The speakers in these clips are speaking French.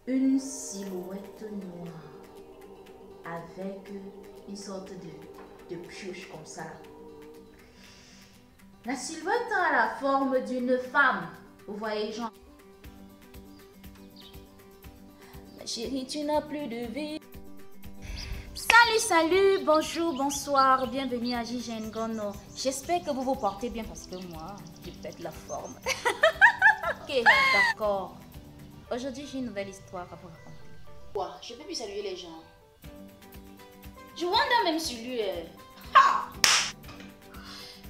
une silhouette noire avec une sorte de pioche comme ça. La silhouette a la forme d'une femme. Vous voyez, genre. Ma chérie, tu n'as plus de vie. Salut, bonjour, bonsoir, bienvenue à Gigi Ngono. J'espère que vous vous portez bien parce que moi, je pète la forme. Ok, d'accord. Aujourd'hui, j'ai une nouvelle histoire à vous raconter. Quoi? Je peux plus saluer les gens. Je wonder même sur lui.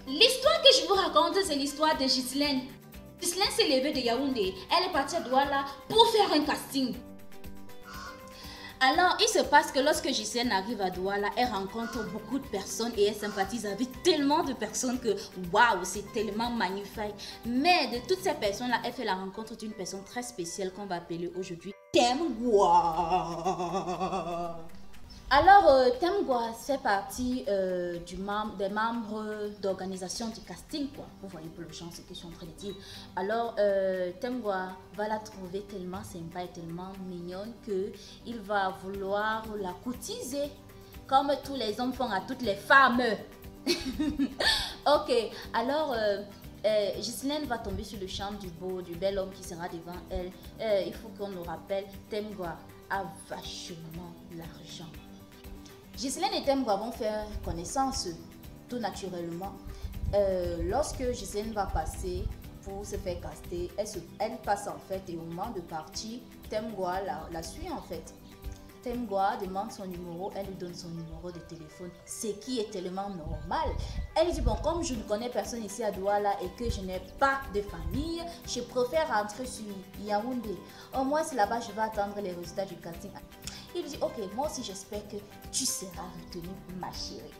L'histoire que je vous raconte, c'est l'histoire de Ghislaine. Ghislaine s'est levée de Yaoundé. Elle est partie à Douala pour faire un casting. Alors, il se passe que lorsque Ghislaine arrive à Douala, elle rencontre beaucoup de personnes et elle sympathise avec tellement de personnes que waouh, c'est tellement magnifique. Mais de toutes ces personnes-là, elle fait la rencontre d'une personne très spéciale qu'on va appeler aujourd'hui Temgwa. Alors, Temgwa fait partie des membres d'organisation du casting, quoi. Vous voyez pour le genre ce que je suis en train de dire. Alors, Temgwa va la trouver tellement sympa et tellement mignonne qu'il va vouloir la courtiser, comme tous les hommes font à toutes les femmes. Ok, alors... Ghislaine va tomber sur le champ du bel homme qui sera devant elle. Il faut qu'on nous rappelle, Temgwa a vachement l'argent. Ghislaine et Temgwa vont faire connaissance tout naturellement. Lorsque Ghislaine va passer pour se faire caster, elle passe en fait et au moment de partir, Temgwa la suit en fait. Temgwa demande son numéro, elle lui donne son numéro de téléphone, ce qui est tellement normal. Elle dit bon, comme je ne connais personne ici à Douala et que je n'ai pas de famille, je préfère rentrer sur Yaoundé. Au moins c'est là-bas je vais attendre les résultats du casting. Il dit ok, moi aussi j'espère que tu seras retenue ma chérie.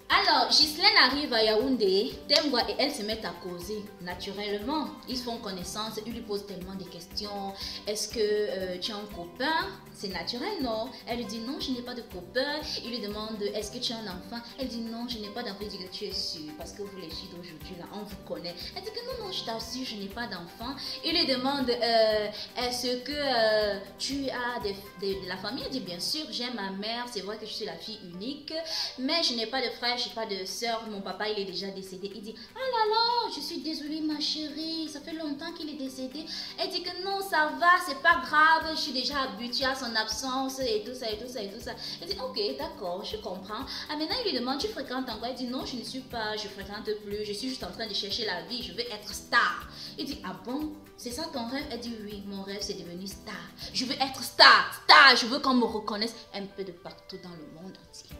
Alors, Ghislaine arrive à Yaoundé, Temgwa et elle se mettent à causer naturellement. Ils font connaissance, ils lui posent tellement de questions. Est-ce que tu as un copain? C'est naturel, non? Elle lui dit non, je n'ai pas de copain. Il lui demande est-ce que tu as un enfant? Elle dit non, je n'ai pas d'enfant. Il dit que tu es sûre parce que vous les filles d'aujourd'hui là, on vous connaît. Elle dit que non, je t'assure, je n'ai pas d'enfant. Il lui demande est-ce que tu as de la famille? Elle dit bien sûr, j'ai ma mère, c'est vrai que je suis la fille unique, mais je n'ai pas de frère. Je n'ai pas de soeur, mon papa il est déjà décédé. Il dit ah là là, je suis désolée ma chérie, ça fait longtemps qu'il est décédé. Elle dit que non, ça va, c'est pas grave, je suis déjà habituée à son absence et tout ça et tout ça et tout ça. Elle dit ok, d'accord, je comprends. Ah maintenant il lui demande tu fréquentes encore? Elle dit non, je ne suis pas, je fréquente plus, je suis juste en train de chercher la vie, je veux être star. Il dit ah bon, c'est ça ton rêve? Elle dit oui, mon rêve c'est devenir star. Je veux être star, je veux qu'on me reconnaisse un peu de partout dans le monde entier.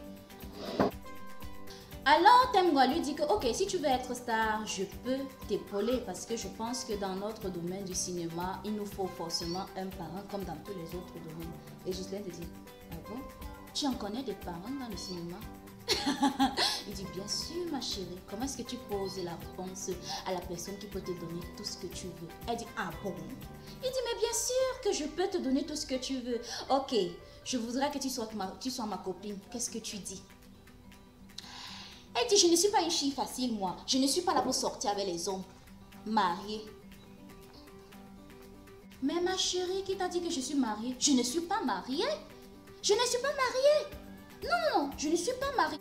Alors Temgwa lui dit que ok, si tu veux être star, je peux t'épauler parce que je pense que dans notre domaine du cinéma, il nous faut forcément un parent comme dans tous les autres domaines. Et Ghislaine te dit, ah bon, tu en connais des parents dans le cinéma? Il dit bien sûr ma chérie, comment est-ce que tu poses la réponse à la personne qui peut te donner tout ce que tu veux? Elle dit ah bon? Il dit mais bien sûr que je peux te donner tout ce que tu veux. Ok, je voudrais que tu sois ma copine, qu'est-ce que tu dis? Elle dit, je ne suis pas une fille facile, moi. Je ne suis pas là pour sortir avec les hommes mariés. Mais ma chérie, qui t'a dit que je suis mariée? Je ne suis pas mariée. Je ne suis pas mariée. Non, je ne suis pas mariée.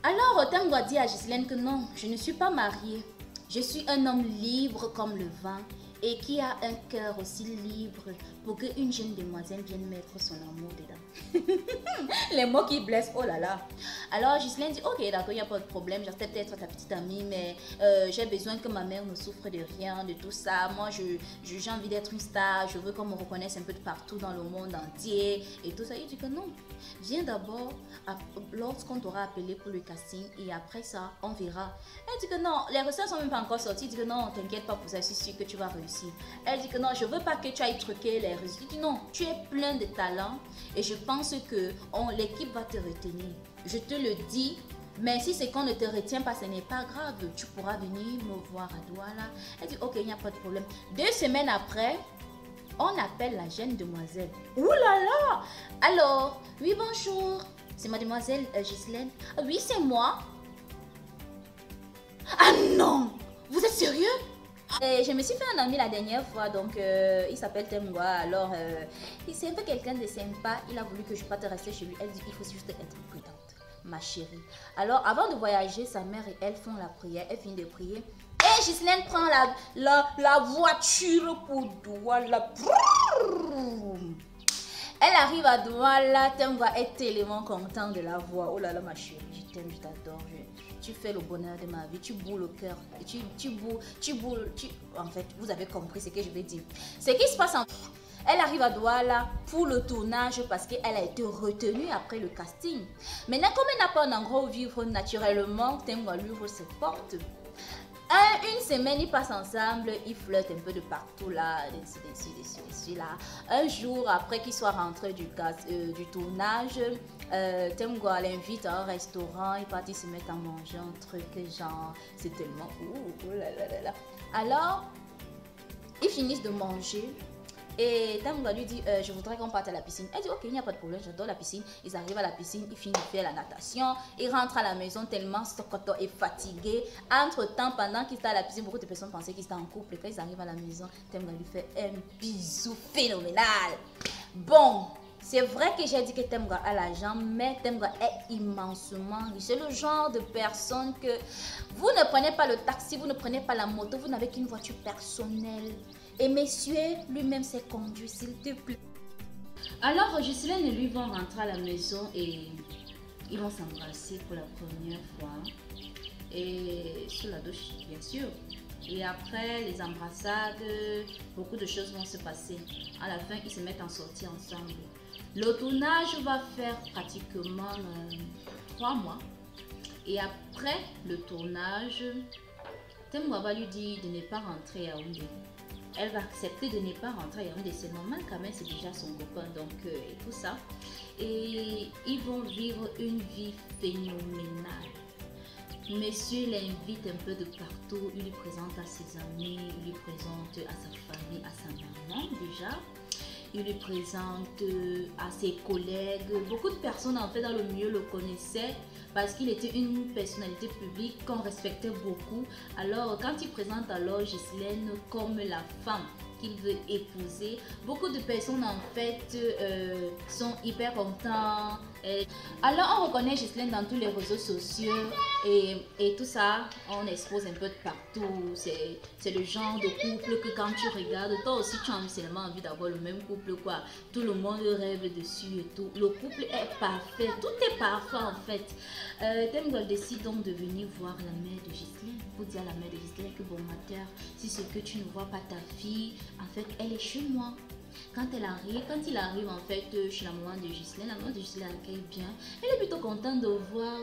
Alors, Temgwa dit à Ghislaine que non, je ne suis pas mariée. Je suis un homme libre comme le vent et qui a un cœur aussi libre pour qu'une jeune demoiselle vienne mettre son amour dedans. Les mots qui blessent, oh là là. Alors Ghislaine dit ok d'accord, il n'y a pas de problème, j'accepte d'être ta petite amie, mais j'ai besoin que ma mère ne souffre de rien, de tout ça. Moi j'ai envie d'être une star, je veux qu'on me reconnaisse un peu de partout dans le monde entier et tout ça. Il dit que non, viens d'abord lorsqu'on t'aura appelé pour le casting et après ça on verra. Elle dit que non, les résultats sont même pas encore sortis. Il dit que non, t'inquiète pas pour ça, je suis sûre que tu vas réussir. Elle dit que non, je veux pas que tu ailles truquer les résultats. Il dit non, tu es plein de talent et je pense que l'équipe va te retenir. Je te le dis, mais si c'est qu'on ne te retient pas, ce n'est pas grave. Tu pourras venir me voir à Douala. Elle dit ok, il n'y a pas de problème. 2 semaines après, on appelle la jeune demoiselle. Ouh là là! Alors, oui bonjour, c'est mademoiselle Ghislaine. Oui, c'est moi. Ah non! Vous êtes sérieux? Et je me suis fait un ami la dernière fois, donc il s'appelle Temgwa. Alors, c'est un peu quelqu'un de sympa. Il a voulu que je parte rester chez lui. Elle dit il faut juste être prudente, ma chérie. Alors, avant de voyager, sa mère et elle font la prière. Elle finit de prier. Et Ghislaine prend la voiture pour Douala. Elle arrive à Douala. Temgwa est tellement content de la voir. Oh là là, ma chérie, je t'aime, je t'adore. Tu fais le bonheur de ma vie, tu boules le cœur, en fait, vous avez compris ce que je vais dire. Ce qui se passe elle arrive à Douala pour le tournage parce qu'elle a été retenue après le casting. Maintenant, comme elle n'a pas un endroit où vivre naturellement, Temgwa lui ouvre ses portes. Une semaine, ils passent ensemble, ils flirtent un peu de partout là, dessus là. Un jour, après qu'ils soient rentrés du tournage, Temgwa l'invite à un restaurant, ils partent, ils se mettent à manger un truc genre, c'est tellement oh là là là là. Alors, ils finissent de manger. Et Temgwa lui dit, je voudrais qu'on parte à la piscine. Elle dit, ok, il n'y a pas de problème, j'adore la piscine. Ils arrivent à la piscine, ils finissent de faire la natation. Ils rentrent à la maison tellement Sokoto est fatigué. Entre-temps, pendant qu'ils étaient à la piscine, beaucoup de personnes pensaient qu'ils étaient en couple. Et quand ils arrivent à la maison, Temgwa lui fait un bisou phénoménal. Bon, c'est vrai que j'ai dit que Temgwa a l'argent, mais Temgwa est immensement riche. C'est le genre de personne que vous ne prenez pas le taxi, vous ne prenez pas la moto, vous n'avez qu'une voiture personnelle. Et monsieur lui-même s'est conduit, s'il te plaît. Alors, Ghislaine et lui vont rentrer à la maison et ils vont s'embrasser pour la première fois. Et sous la douche, bien sûr. Et après les embrassades, beaucoup de choses vont se passer. À la fin, ils se mettent en sortie ensemble. Le tournage va faire pratiquement 3 mois. Et après le tournage, Temgwa va lui dire de ne pas rentrer à Yaoundé. Elle va accepter de ne pas rentrer à Yaoundé. C'est normal quand même, c'est déjà son copain, donc et tout ça. Et ils vont vivre une vie phénoménale. Monsieur l'invite un peu de partout, il lui présente à ses amis, il lui présente à sa famille, à sa maman déjà. Il lui présente à ses collègues. Beaucoup de personnes en fait dans le milieu le connaissaient parce qu'il était une personnalité publique qu'on respectait beaucoup. Alors quand il présente alors Ghislaine comme la femme qu'il veut épouser, beaucoup de personnes en fait sont hyper contents. Alors on reconnaît Ghislaine dans tous les réseaux sociaux et tout ça, on expose un peu de partout. C'est le genre de couple que quand tu regardes, toi aussi tu as seulement envie d'avoir le même couple quoi. Tout le monde rêve dessus et tout. Le couple est parfait, tout est parfait en fait. Temgwa décide donc de venir voir la mère de Ghislaine pour dire à la mère de Ghislaine que bon ma terre, si c'est que tu ne vois pas ta fille, en fait elle est chez moi. Quand il arrive en fait chez la maman de Ghislaine, la maman de Ghislaine l'accueille bien. Elle est plutôt contente de voir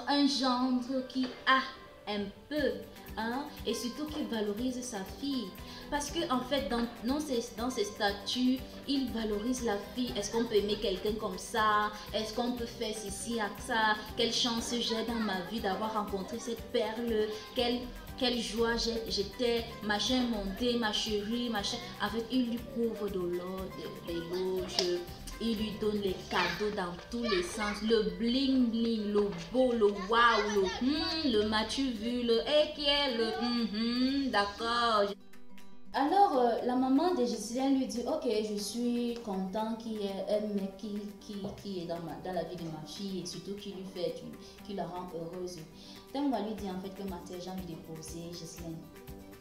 un gendre qui a un peu, hein, et surtout qui valorise sa fille. Parce que en fait, dans ses statuts, il valorise la fille. Est-ce qu'on peut aimer quelqu'un comme ça? Est-ce qu'on peut faire ceci, ça? Quelle chance j'ai dans ma vie d'avoir rencontré cette perle? Quelle joie j'étais, machin monté, ma chérie, machin. En fait, il lui couvre de l'or, des éloges. Il lui donne les cadeaux dans tous les sens. Le bling bling, le beau, le waouh, le m'as-tu vu, le qui est le d'accord. Alors, la maman de Ghislaine lui dit, ok, je suis content qu'il y ait un mec qui est dans la vie de ma fille et surtout qui la rend heureuse. Temgwa lui dit en fait que Mathé, j'ai envie de déposer Ghislaine.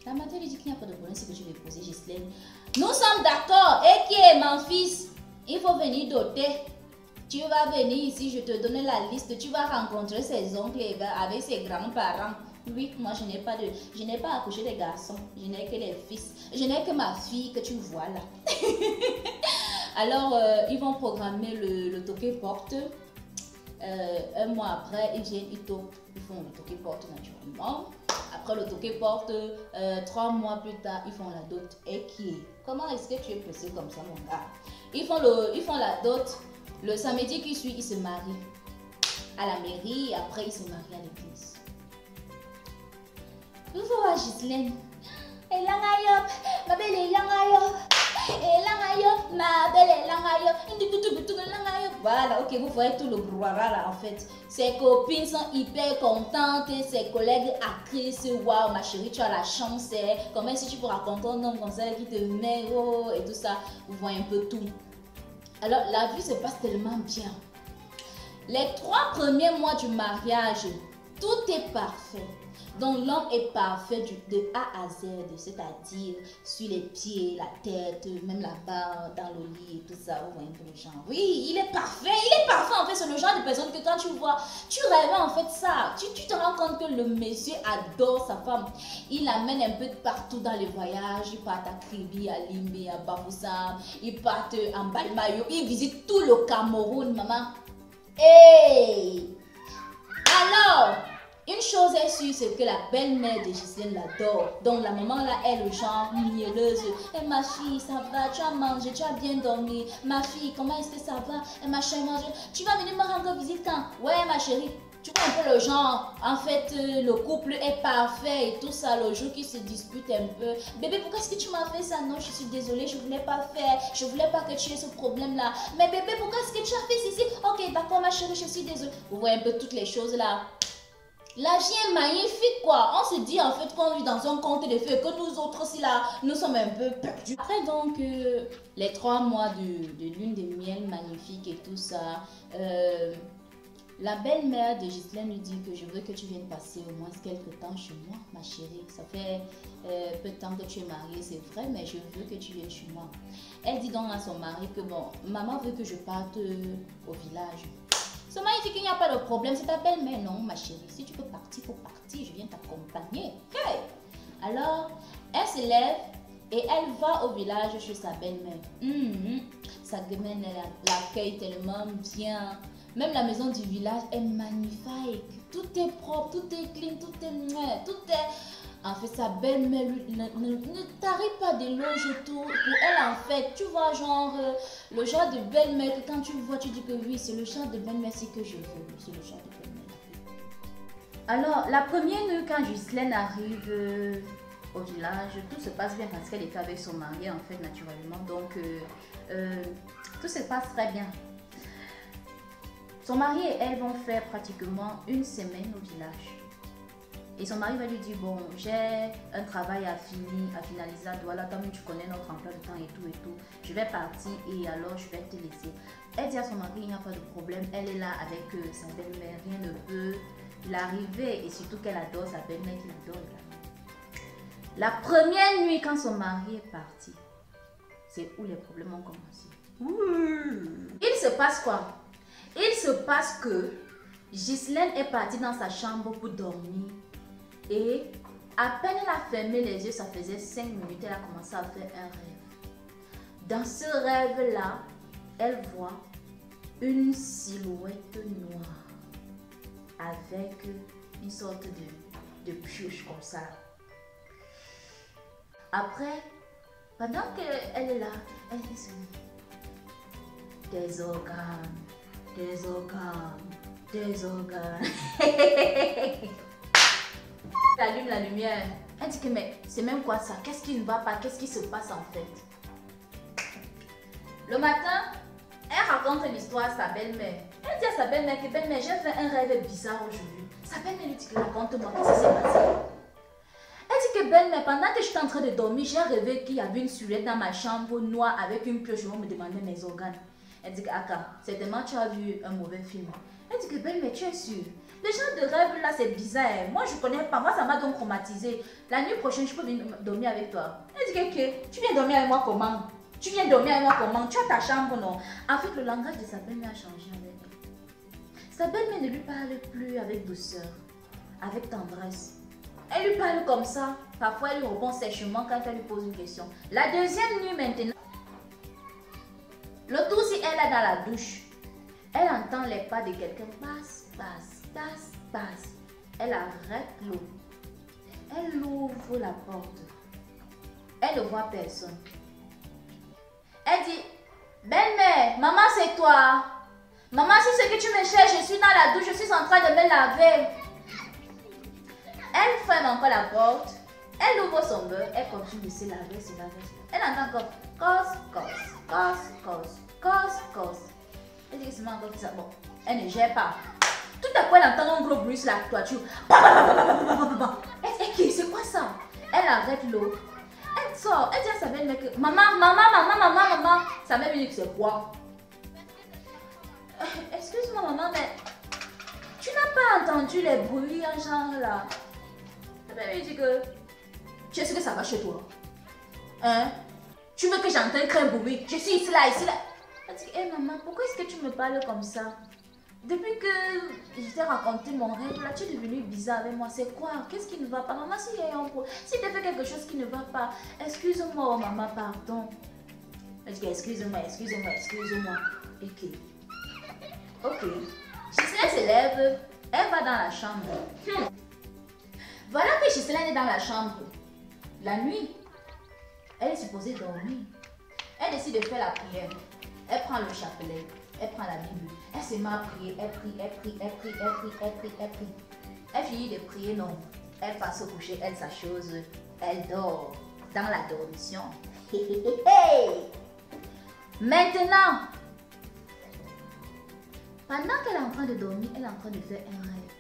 La Mathé lui dit qu'il n'y a pas de problème si tu veux déposer Ghislaine. Nous sommes d'accord, et qui est mon fils? Il faut venir doter. Tu vas venir ici, je te donne la liste. Tu vas rencontrer ses oncles avec ses grands-parents. Oui, moi je n'ai pas accouché des garçons. Je n'ai que les fils. Je n'ai que ma fille que tu vois là. Alors, ils vont programmer le toqué-porte. Un mois après, ils viennent, ils font le toqué-porte naturellement. Après le toqué-porte, 3 mois plus tard, ils font la dot. Et qui est? Comment est-ce que tu es pressé comme ça, mon gars? Ils font la dot. Le samedi qui suit, ils se marient à la mairie et après ils se marient à l'église. Vous voyez Ghislaine. Et là, ma belle, et là, ma belle langayo. Voilà, ok, vous voyez tout le brouhaha là en fait. Ses copines sont hyper contentes, ses collègues actrices, waouh ma chérie, tu as la chance, comment si tu peux raconter un homme comme ça qui te met et tout ça, vous voyez un peu tout. Alors la vie se passe tellement bien. Les 3 premiers mois du mariage, tout est parfait. Donc l'homme est parfait de A à Z, c'est-à-dire sur les pieds, la tête, même la barre, dans le lit et tout ça, vous voyez un peu le genre. Oui, il est parfait en fait, c'est le genre de personne que quand tu vois, tu rêves en fait ça. Tu te rends compte que le monsieur adore sa femme. Il l'amène un peu partout dans les voyages, il part à Kribi, à Limbe, à Bafoussam, il part en Balmayo, il visite tout le Cameroun, maman. Hey! Alors, une chose est sûre, c'est que la belle-mère de Ghislaine l'adore. Donc la maman là est le genre mielleuse. Eh ma fille, ça va, tu as mangé, tu as bien dormi. Ma fille, comment est-ce que ça va? Eh ma chérie, tu vas venir me rendre visite quand? Ouais ma chérie. Tu vois un peu le genre, en fait le couple est parfait et tout ça, le jour qui se dispute un peu. Bébé, pourquoi est-ce que tu m'as fait ça? Non, je suis désolée, je voulais pas faire, je voulais pas que tu aies ce problème là. Mais bébé, pourquoi est-ce que tu as fait ceci? Ok, d'accord ma chérie, je suis désolée. Vous voyez un peu toutes les choses là. La vie est magnifique quoi. On se dit en fait qu'on vit dans un conte de fées, que nous autres aussi là, nous sommes un peu perdus. Après donc les 3 mois de lune de miel magnifique et tout ça, la belle-mère de Ghislaine lui dit que je veux que tu viennes passer au moins quelques temps chez moi, ma chérie. Ça fait peu de temps que tu es mariée, c'est vrai, mais je veux que tu viennes chez moi. Elle dit donc à son mari que bon, maman veut que je parte au village. Son mari dit qu'il n'y a pas de problème, c'est ta belle-mère. Non, ma chérie, si tu peux partir, il faut partir, je viens t'accompagner. Hey! Alors, elle se lève et elle va au village chez sa belle-mère. Sa belle-mère l'accueille tellement bien. Même la maison du village est magnifique. Tout est propre, tout est clean, tout est... En fait, sa belle-mère ne tarit pas d'éloges autour. Pour elle, en fait, tu vois, genre, le genre de belle-mère que quand tu vois, tu dis que oui, c'est le genre de belle-mère que je veux. C'est le genre de belle-mère. Alors, la première nuit, quand Ghislaine arrive au village, tout se passe bien parce qu'elle était avec son mari, en fait, naturellement. Donc, tout se passe très bien. Son mari et elle vont faire pratiquement une semaine au village. Et son mari va lui dire, bon, j'ai un travail à finaliser à Douala, comme tu connais notre emploi de temps et tout. Je vais partir et alors je vais te laisser. Elle dit à son mari, il n'y a pas de problème, elle est là avec sa belle-mère, rien ne peut l'arriver. Et surtout qu'elle adore sa belle-mère, qu'il adore également. La première nuit, quand son mari est parti, c'est où les problèmes ont commencé. Il se passe quoi? Il se passe que Ghislaine est partie dans sa chambre pour dormir. Et à peine elle a fermé les yeux, ça faisait 5 minutes, elle a commencé à faire un rêve. Dans ce rêve-là, elle voit une silhouette noire avec une sorte de pioche comme ça. Après, pendant qu'elle est là, elle dit des organes, des organes, des organes. Elle allume la lumière. Elle dit que mais c'est même quoi ça? Qu'est-ce qui ne va pas? Qu'est-ce qui se passe en fait? Le matin, elle raconte l'histoire à sa belle-mère. Elle dit à sa belle-mère que belle-mère, j'ai fait un rêve bizarre aujourd'hui. Sa belle-mère lui dit que raconte-moi, qu'est-ce qui s'est passé? Elle dit que belle-mère, pendant que j'étais en train de dormir, j'ai rêvé qu'il y avait une silhouette dans ma chambre noire avec une pioche. On me demandait mes organes. Elle dit que Aka, certainement tu as vu un mauvais film. Elle dit que belle-mère, tu es sûre? Le genre de rêve là, c'est bizarre. Moi, je connais pas. Moi, ça m'a donc traumatisé. La nuit prochaine, je peux venir dormir avec toi. Elle dit que tu viens dormir avec moi comment? Tu viens dormir avec moi comment? Tu as ta chambre, non? En fait, le langage de sa belle-mère a changé avec elle. Sa belle-mère ne lui parle plus avec douceur, avec tendresse. Elle lui parle comme ça. Parfois, elle lui répond sèchement quand elle lui pose une question. La deuxième nuit maintenant, le tout si elle est dans la douche. Elle entend les pas de quelqu'un. Passe, passe. Passe, passe. Elle arrête l'eau. Elle ouvre la porte. Elle ne voit personne. Elle dit, belle-mère, maman c'est toi. Maman, si c'est que tu me cherches, je suis dans la douche, je suis en train de me laver. Elle ferme encore la porte. Elle ouvre son beurre, elle continue de se laver, se laver. Elle entend encore cos, cos, cos, cos, cos, cos. Elle dit que c'est encore ça. Bon, elle ne gère pas. Tout à coup, elle entend un gros bruit sur la toiture. Elle dit, c'est quoi ça? Elle arrête l'eau. Elle sort, elle dit à sa belle-mère que maman, maman, maman, maman, maman. Sa mère lui dit que c'est quoi? Excuse-moi maman, mais tu n'as pas entendu les bruits en genre là? Sa mère lui dit que tu sais que ça va chez toi. Hein? Tu veux que j'entende un bruit? Je suis ici là, ici là. Elle dit, hé maman, pourquoi est-ce que tu me parles comme ça? Depuis que je t'ai raconté mon rêve, là, tu es devenue bizarre avec moi. C'est quoi? Qu'est-ce qui ne va pas? Maman, s'il y a un problème, si tu as fait quelque chose qui ne va pas, excuse-moi, oh, maman, pardon. Elle dit, excuse-moi, excuse-moi, excuse-moi. Ok. Ok. Gisèle se lève, elle va dans la chambre. Voilà que Gisèle est dans la chambre. La nuit, elle est supposée dormir. Elle décide de faire la prière. Elle prend le chapelet. Elle prend la Bible, elle se met à prier, elle prie, elle prie, elle prie, elle prie, elle prie, elle prie. Elle finit de prier, non. Elle passe au coucher, elle s'achose, elle dort dans la dormition. Maintenant, pendant qu'elle est en train de dormir, elle est en train de faire un rêve.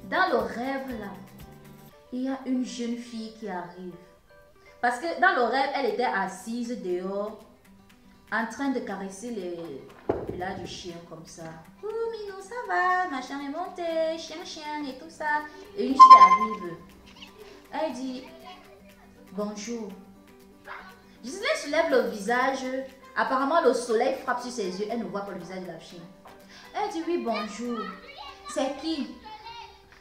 Dans le rêve là, il y a une jeune fille qui arrive. Parce que dans le rêve, elle était assise dehors, en train de caresser le plat du chien comme ça. Oh Minou, ça va, ma chien est montée, chien, chien et tout ça. Et une fille arrive. Elle dit bonjour. Gisèle soulève le visage. Apparemment, le soleil frappe sur ses yeux. Elle ne voit pas le visage de la fille. Elle dit oui, bonjour. C'est qui?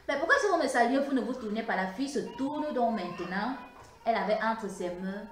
Mais pourquoi si vous me saluez, vous ne vous tournez pas? La fille se tourne donc maintenant. Elle avait entre ses mains